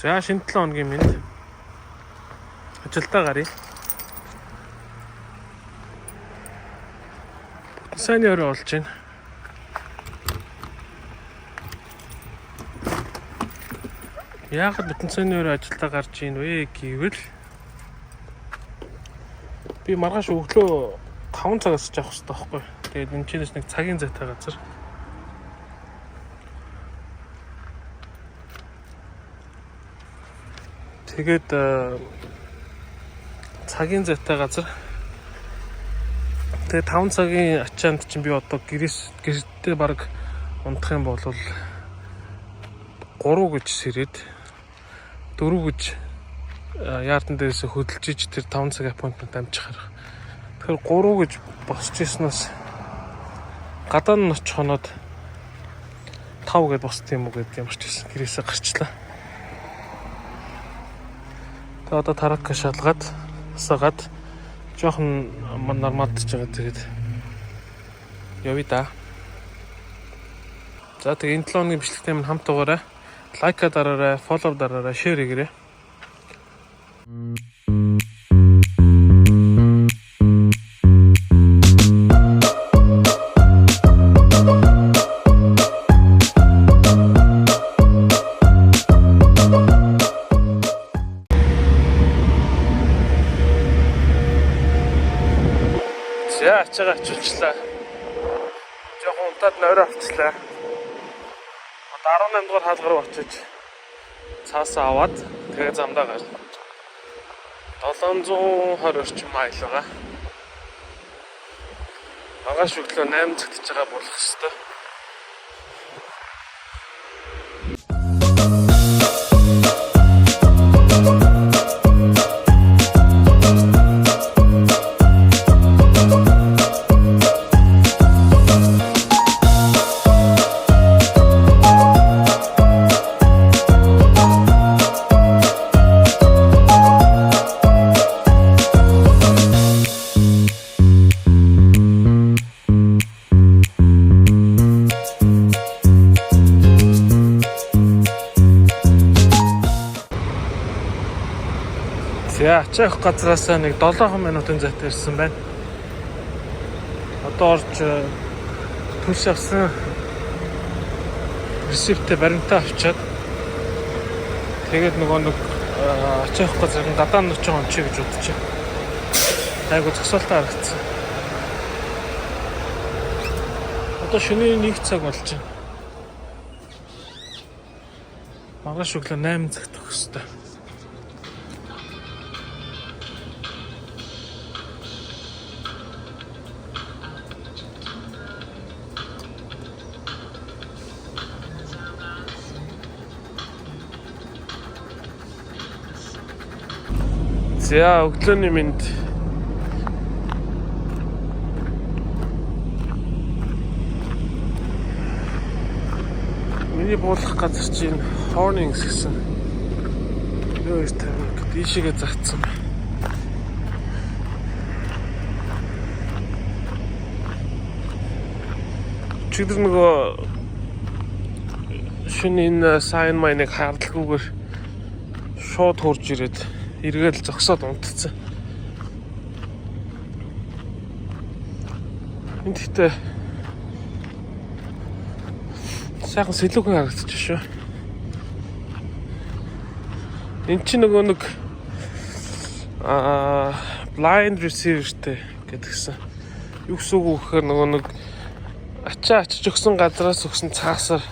За шинэ 7 хоногийн минь ажилдаа гарыг. Сайн өрөө болж байна. Яагаад бүтэн сайн өрөө ажилдаа гарч ийн вэ гэвэл би маргааш өглөө 5 цагаас явах хэрэгтэй байхгүй. Тэгээд энэ чинээс нэг цагийн зайтай газар. Тэгээд цагийн зайтай газар. Тэгээд 5 цагийн ачаанд чинь би одоо гэртээ баг унтах юм бол 3 гэж сэрээд 4 гэж яардан дээрээс хөдөлж иж тэр 5 цагийн аппоинтмент амжихаар. Тэгэхээр 3 гэж босч ирснээс гадаа нь очих хоноод 5 гэд босд юм уу гэдэг ямар ч гэсэн гэрээсээ гарчлаа. Тэгээ одоо тарака шалгаад асаагаад жоохон нормалдж байгаа. Тэгээд явъя да. За тэгээ энэ 7 хоногийн бичлэгтэй минь хамт байгаарай. Лайка дараарай, фоллоу дараарай, шеэр хийгээрэй. За ачаага ачуулчлаа. Жохон унтаад нойроо авчлаа. Одоо 18 дугаар хаалга руу очиж цаасаа аваад тэгээ замдаа гарч 720 орчим майл байгаа. Магаш өглөө 8 цагт байгаа болох хэвээр. За ачаах газраас нэг 7 минутын зайтай ирсэн байна. Одоо орж төлс авсан ресиптэй баримтаа авчаад тэгээд нэг ачаах газрын гадаа нь очиж ончиг гэж бодчих. Айгу зогсоолтой харагдсан. Одоо шөнийн 1 цаг болж байна. Маргааш өглөө 8 цагт өгөх ёстой. За өглөөний минь миний буулгах газар чинь Hornings гэсэн 250 дишигээ загтсан. Чигдэр нөгөө шинийн сайн майныг хаалдаггүйгээр шууд хурж ирээд эргээл зогсоод унтцсан. Энд ихтэй сайхан сэлүүхэн харагдчих шүү. Энд чинь нөгөө нэг blind receiverтэй гэдгсэн. Юу гэсэн үг вэ гэхээр нөгөө нэг ачаа ачиж өгсөн газраас өгсөн цаасаар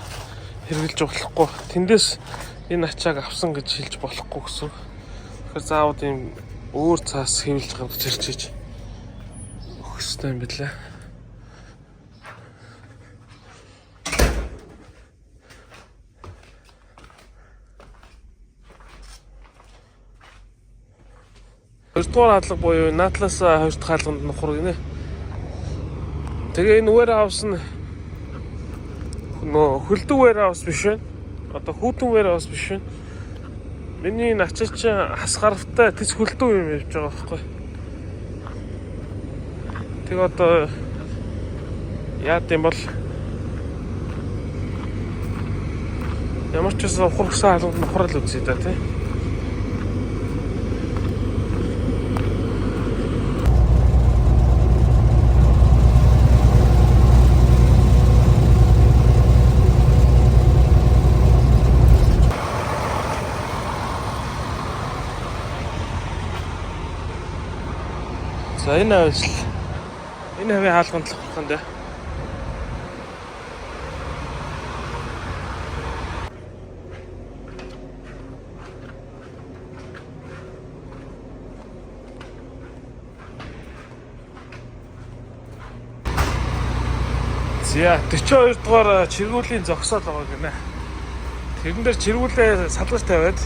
хэрглэж болохгүй. Тэндээс энэ ачааг авсан гэж хэлж болохгүй гэсэн. Тэгэхээр заавал ийм өөр цаас хэвлж гаргаж ирчиж өгөх ёстой юм билээ. Хоёрдугаар хаалга буюу наатлаас хоёр дахь хаалганд нухар гинэ. Тэгээ энэ warehouse нь нөө хөлдөг warehouse биш вэ? Одоо хүүтэн warehouse биш вэ? Миний ачаач хасгаравтай тэц хөлдөг юм явж байгаа байхгүй. Тэг одоо яа гэм бол Ямар ч байсан ухрагсан хаалганд нохрол үзье да тий. За энэ хавийн хаалганд л ухрах юм да. За 42 дугаар чиргүүлийн зогсоол байгаа гинэ. Тэрэн дээр чиргүүлээ салгаж тавиад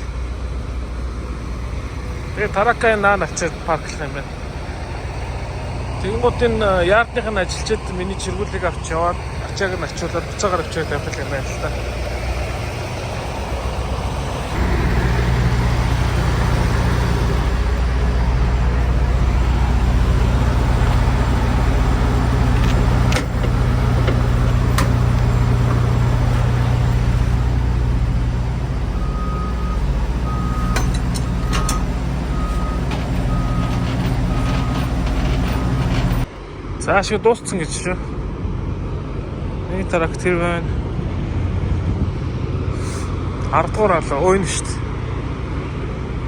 тэгээ таракай наан авчиад парклах юм байна. Тэгэнгუთ энэ яардныхын ажилчид миний чиргүүлийг авч яваад ачааг нь ачуулаад буцаагаар авчиад тавих юм байна л та. За ашиг дууссан гэж шүү. Нэг трактор байна. 10 дугаар алаа ойно шүү дээ.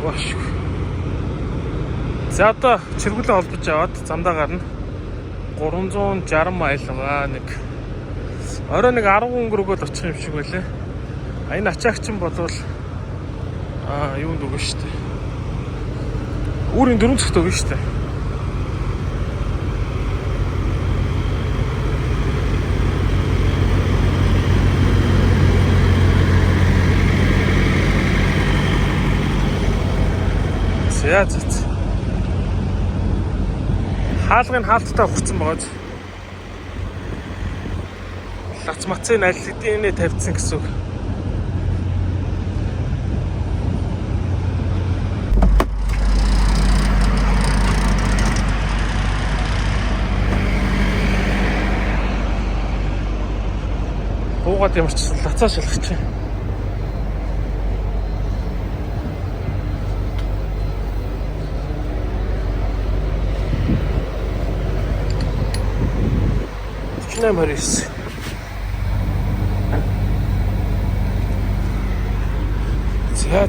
Ваш. За одоо чиргүүлээ холбож аваад замдаа гарна. 360 майл байгаа нэг. Орой нэг 10 өнгөрөөгөл очих юм шиг байлаа. Энэ ачаагчин болвол юунд өгнө шүү дээ. Үүрийн 4 цагт өгнө шүү дээ. Яа зүт. Хаалгын хаалттай ухсан байгаа. Лац мацын аль хэдийнэ тавьдсан гэсэн үг. Буугаад ямар ч лацаа шалгах чинь. Марис. За.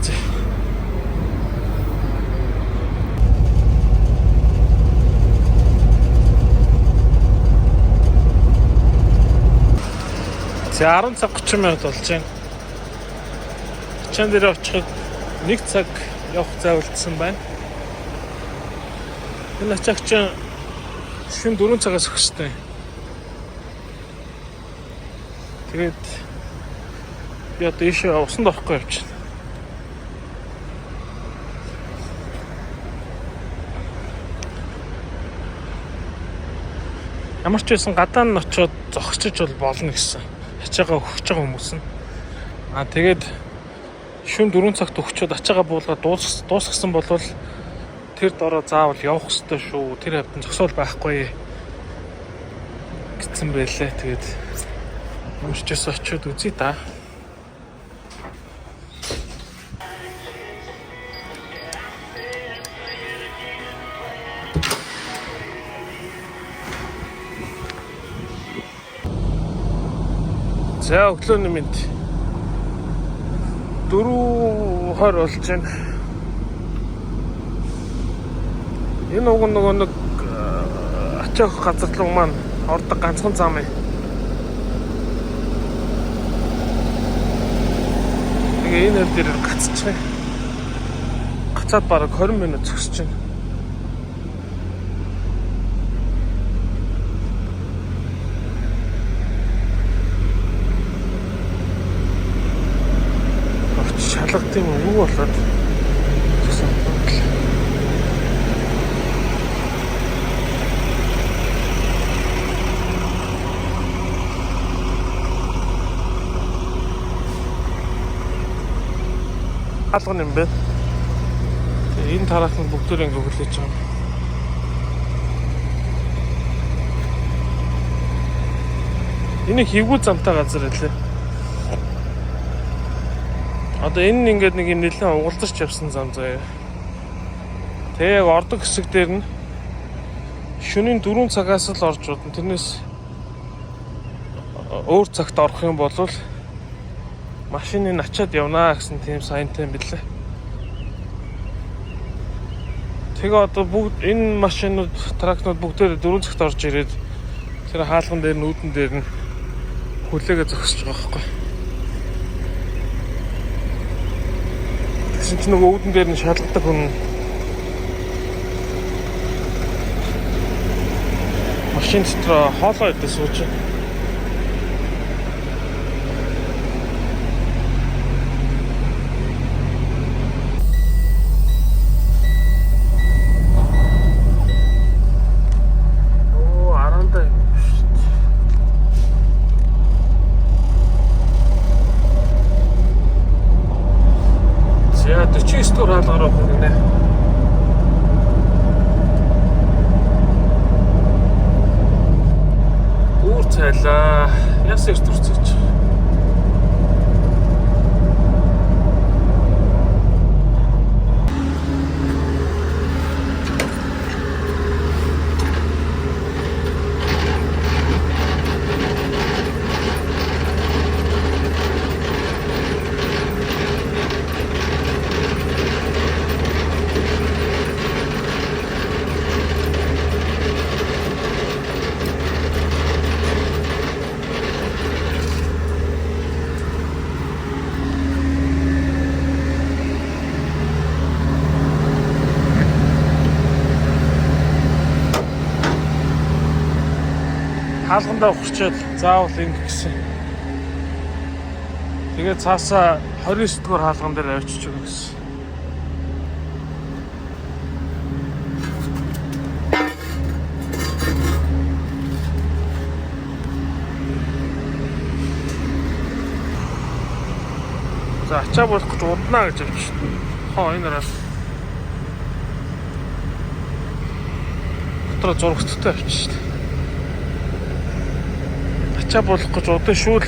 За 10 цаг 30 минут болж байна. Ачаан дээр очиход 1 цаг явах зайлдсан байна. Энэ ачаагч шин 4 цагаас өгсөй. Тэгээд би одоо ийшээ усанд орохгүй явчихна. Ямар ч байсан гадаа нь очиод зогсчих бол болно гэсэн. Ачаагаа өгч байгаа хүмүүс нь. Тэгээд шүн 4 цагт өгчөөд ачаагаа буулгаад дуусгасан бол тэр дороо заавал явах ёстой шүү. Тэр хавьд зогсоол байхгүй гэсэн байлээ. Тэгээд Мөчөөс очиод үзье та. За өглөөний мэнд 4:20 болж байна. Энэ уг нэг ачаах газарлаг маань ордог ганцхан зам юм. Энэ дээр гацчих. Гацаад бараг 20 минут зогсож байна. Шалгад юм уу болоод зогсон. Хаалган юм бэ. Энэ тараахын бүгдээр ингэ хөглөж байгаа. Энэ хөвгүү замтай газар байлаа. Одоо энэ нь ингээд нэг юм нэлээд угалдарч явсан зам заяа. Тэгээ яг ордог хэсэг дээр нь шөнийн 4 цагаас л орж удаа. Тэрнээс өөр цагт орох юм бол машиныг ачаад явнаа гэсэн тийм сайнтай юм билээ. Тэгээ одоо бүгд энэ машинууд, тракторууд бүгдээр 4 цагт орж ирээд тэр хаалган дээр нүүдэн дээр нь хүлээгээ зогсож байгаа байхгүй. Тэгсэн чинь нөгөө үүдэн дээр нь шалгадаг хүн машин дотор хоолоо идэж сууж байна. За 49 дугаар хаалгаар авах гинэ. Үүр цайлаа. Яс их төрцөж. Хаалгандаа ухчихад заавал ингэ гэсэн. Тэгээд цаасаа 29 дугаар хаалган дээр авчиж өгнө гэсэн. За ачаа болох гэж уднаа гэж авч шин. Хоо энэ араас дотроо зургттай авч шин. Ачаа болох гэж удаа шүү л.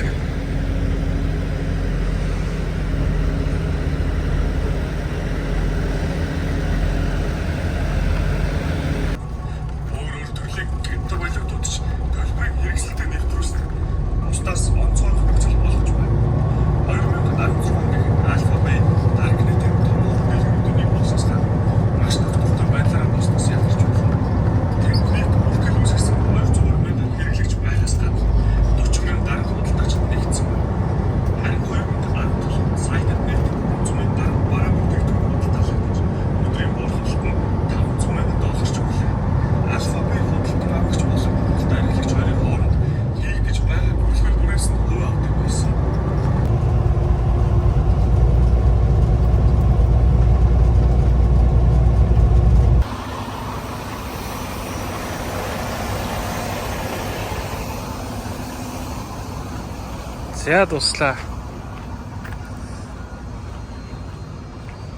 За дуслаа.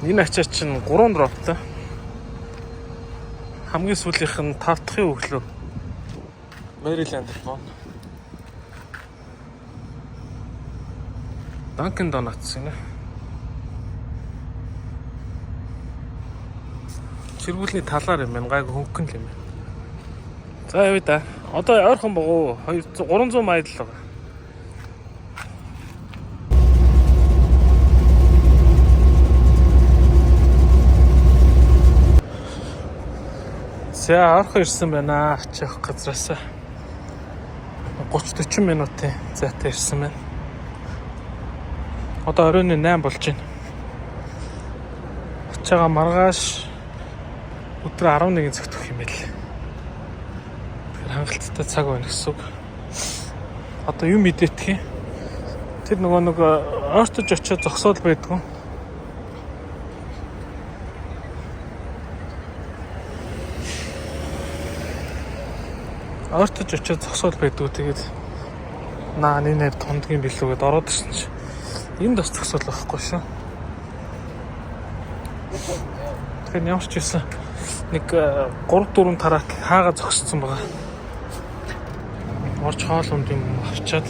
Энэ ачаа чинь 3 дроптой. Хамгийн сүүлийнх нь 5 дахь өглөө. Maryland Telefон. Dunkin Donuts гэнэ. Чиргүүлийн талаар юм байна. Гайг хөнгөн юм байна. За явъя да. Одоо ойрхон богоо 300 майл л байгаа. За орхон ирсэн байна. Ачих газраас 30-40 минутын зайтай ирсэн байна. Одоо оройн 8 болж байна. Ачаага маргааш өдөр 11 цагт өгөх юм байл. Тэгэхээр хангалттай цаг байна гэсэн үг. Одоо юу мэдээдэх юм? Тэр нэг ойртож очиод зогсоол байдгүй. Ойртож очиод зогсоол байдгүй. Тэгээд энэ нэр тондгийн билүүгээд ороод ирсэн чи. Энд бас зогсоол байхгүй шүү. Тэгэхээр ямар ч байсан нэг 3-4 тараа хаагаа зогссон байгаа. Орч хоол унд юм авчаад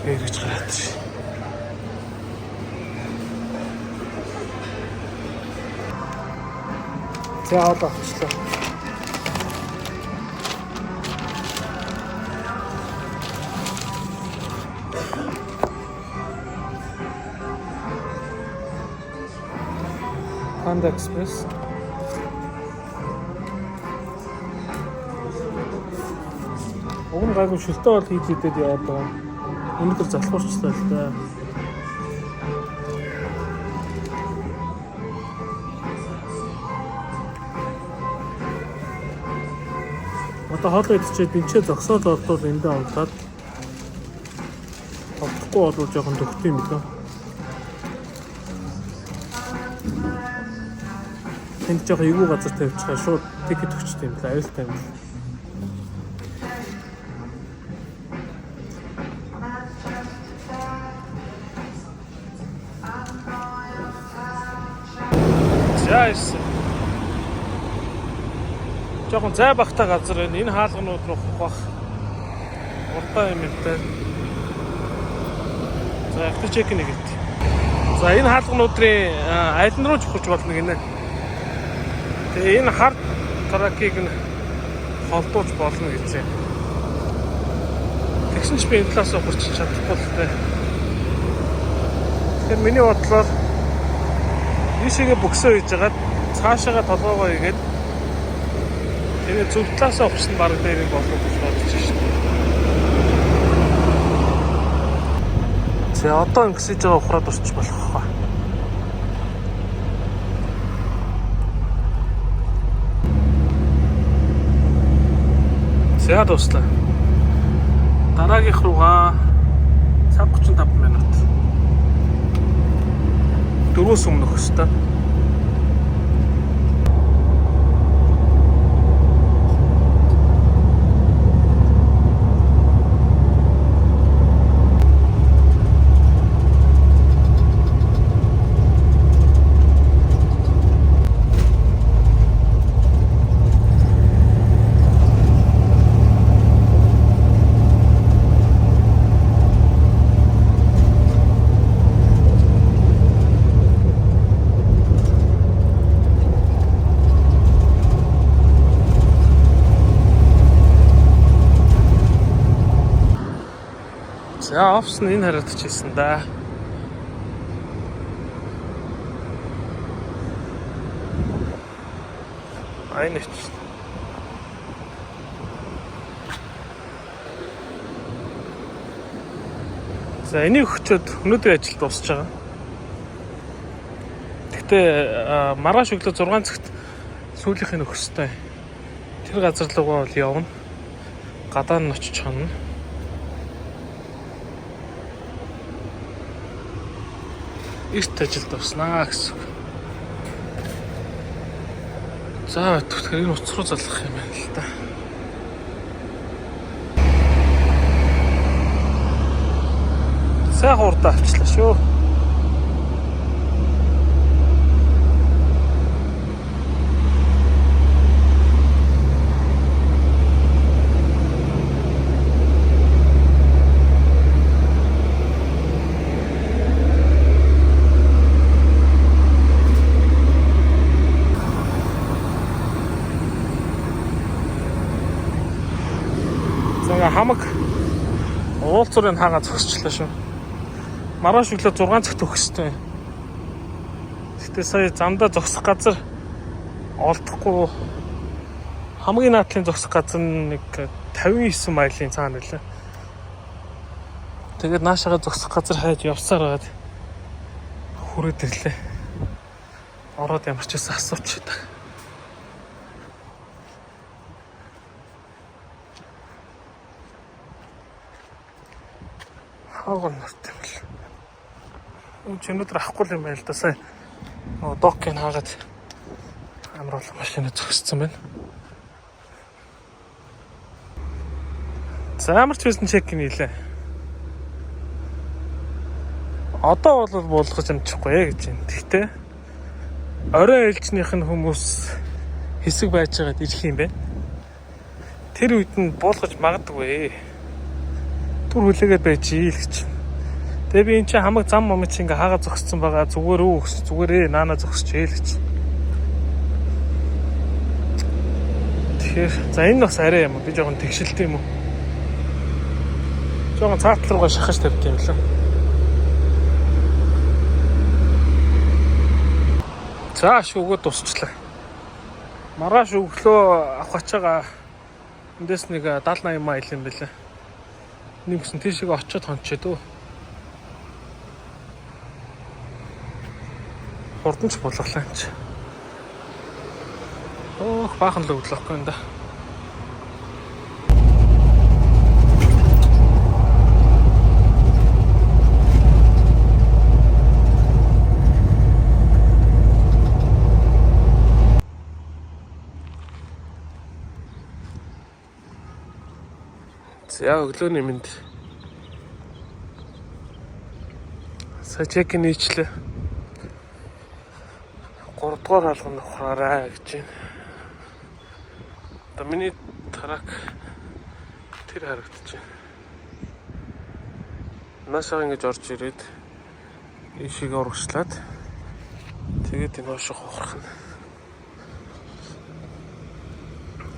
эргэж гараад шээ. За одоо авчлаа. Panda Express. Уг нь гайгүй шилтэй бол хийлээдээд яваад байгаа. Өнөөдөр залхуурчлаа л да. Одоо хоолой идчихэд бинчээ зогсоод болвол эндээ онцлаад тоглохгүй бол жоохон төгтөө юм билээ. Энд жоохон эвгүй газар тавьчихаа шууд тикет өгчтэй юм билээ. Аюултай юм билээ. Яс. Жоохон зай багтаа газар байна. Энэ хаалганууд руу хах. Урдаа юм байна. За авто чек нэг ит. За энэ хаалгануудын аль нь руу чухаж болно гинэ. Тэгээ энэ хард тракийг нь холдуулж болно гэсэн. Тэгсэн ч би энэ талаас ухарч чадахгүй л дээ. Тэгэхээр миний бодлоор ийшээгээ бөксөө хийж агаад цаашаага толгоогоо игээд энэ зөв талаасаа ухсан баг дээр болов гэж бодож шээ. За одоо ингэсэж байгаа ухраад орчих болох хаа. За дуслаа. Дараагийнх руугаа цаг 35 минут. 4-өөс өмнөх өстой. За офс нь энэ харагдчихсан да. Айнч. За энийг өгчөөд өнөөдрийн ажил дуусч байгаа. Гэхдээ маргааш өглөө 6 цагт сүүлийнх нь өгөх ёстой. Тэр газар руугаа бол явна. Гадаа нь очиж хана. Эрт ажил дуснаа гэсэн. За тэгэхээр энэ уц руу залгах юм байна л да. Сайхан урдаа авчлаа шүү. Хамаг уулзуурын хаагаа зогсчлаа шүү. Маргааш өглөө 6 цагт өгөх ёстой. Гэтэ сая замдаа зогсох газар олдохгүй. Хамгийн наадлын зогсох газар нэг 59 майлын цаана байлаа. Тэгээд наашаага зогсох газар хайж явсаар байгаад хүрээд ирлээ. Ороод ямар ч байсан асууч та. Хааган нарт юм л. Өнөөдөр авахгүй юм байл да сая. Доккийг хаагаад амар олон машина зогссон байна. За ямар ч байсан чек хийлээ. Одоо бол буулгаж амжихгүй гэж байна. Гэхдээ орой ээлжнийх нь хүмүүс хэсэг байж байгаад ирэх юм байна. Тэр үед нь буулгаж магадгүй. Түр хүлээгээд байж ий л гэж. Тэгээ би эн чинь хамаг зам момч ингээ хаагаа зогссон байгаа. Зүгээр үү гэс зүгээрээ наана зогсчихээ л гэж. Тэгэхээр за энэ бас арай юм. Би жоохон тэгшилтэй юм уу? Жоохон цаатал руугаа шахаж тавьт юм лээ. За шүүгөө дуусчлаа. Маргааш өглөө авах ачаага эндээс нэг 70-80 майл юм байлаа. Нэмсэн тийшээ очиод хончоо дөө. Хурданч булгалаа ч. Оох баахан л өглөөхгүй юм да. За өглөөний мэнд. Сая чекин хийчлээ. 3 дугаар хаалганд ухраарай гэж байна. Одоо миний трак тэр харагдаж байна. Наашаа ингэж орж ирээд ишиг урагшлаад тэгээд энэ хоошоо ухрах нь.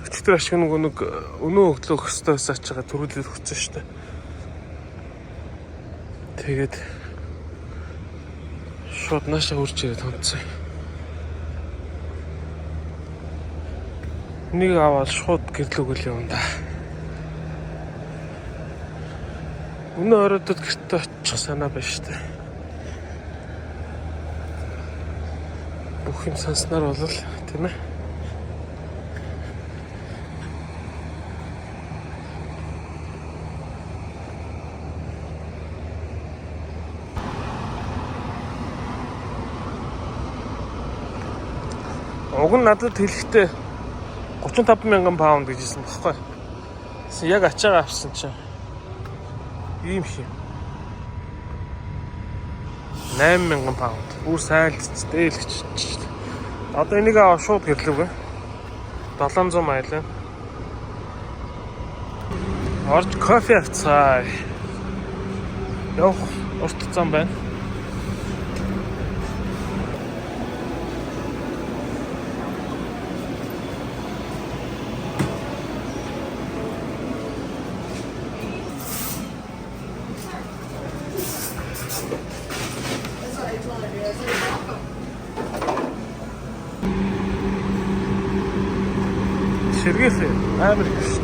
Өчигдөр ашиг нэг өнөө өглөө өөхсдөө өсөж байгаа төрүүлээд өгсөн шүү дээ. Тэгээд шууд наашаа үрж ирээд хонцсон. Нэг аваад шууд гэрлүүгэл юм да. Өнөө оройдод гэртээ очих санаа байна шүү дээ. Бүх юм санснаар болол тийм ээ. Уг нь надад хэлэхдээ 35,000 паунд гэжсэн баггүй. Яг ачаагаа авсан чинь ийм юм. 8,000 паунд. Үр сайлцтэй л гэж шүү дээ. Одоо энийг аваа шууд гэрлүүгээ. 700 майл. Орж кофе авцгаа. Явах урт зам байна. Сэргээсээ амар их шүү.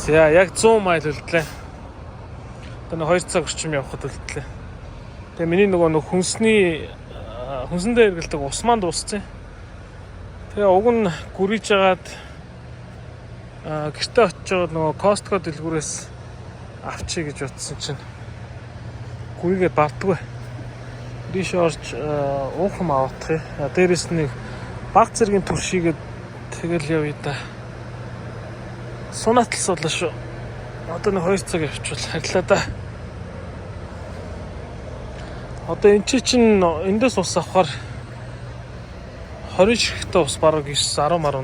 За яг 100 майл үлдлээ. Одоо 2 цаг орчим явхад үлдлээ. Тэгээ миний нөгөө хүнсэндээ эргэлдэг усман дууссан. Тэгээ уг нь гүрийж агаад гэртээ очиж нөгөө Costco дэлгүүрээс авчий гэж утсан чинь гүрийгээ бартгүй. Диш орж уухам авах. Дээрээс нэг баг зэргийн туршигээд тэгэл явъя да. Сунаатал суулаа шүү. Одоо нэг 2 цаг явчихвал хаглаа да. Одоо эн чинь эндээс ус авахаар 20 ширхтээ ус бараг 10 $10 гэдэг байна.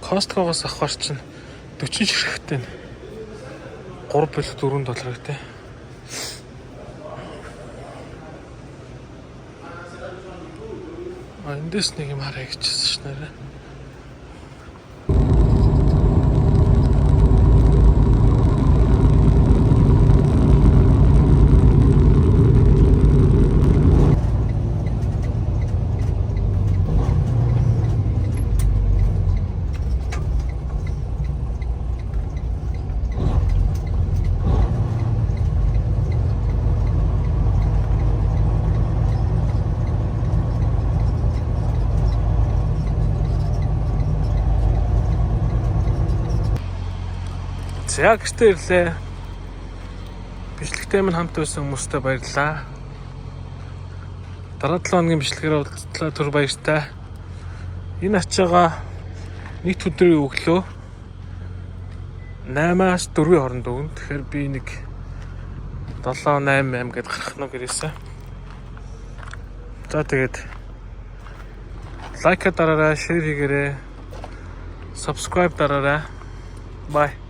Costco-гоос авахаар чинь 40 ширхтээ $3-4 гэдэг. Эндээс нэг юм хараа гэжсэн ш нэрэ. За гэртээ ирлээ. Бичлэгтэй минь хамт байсан хүмүүстээ баярлалаа. Дараа 7 хоногийн бичлэгээр уулзлаа түр баяртай. Энэ ачаага нэг өдрийн өглөө 8-аас 4-ийн хооронд өгнө. Тэгэхээр би нэг 7-8 гэдээ гарах нь гэрээсээ. За тэгээд лайк дараарай, шеэр хийгээрэй. Subscribe дараарай. Bye.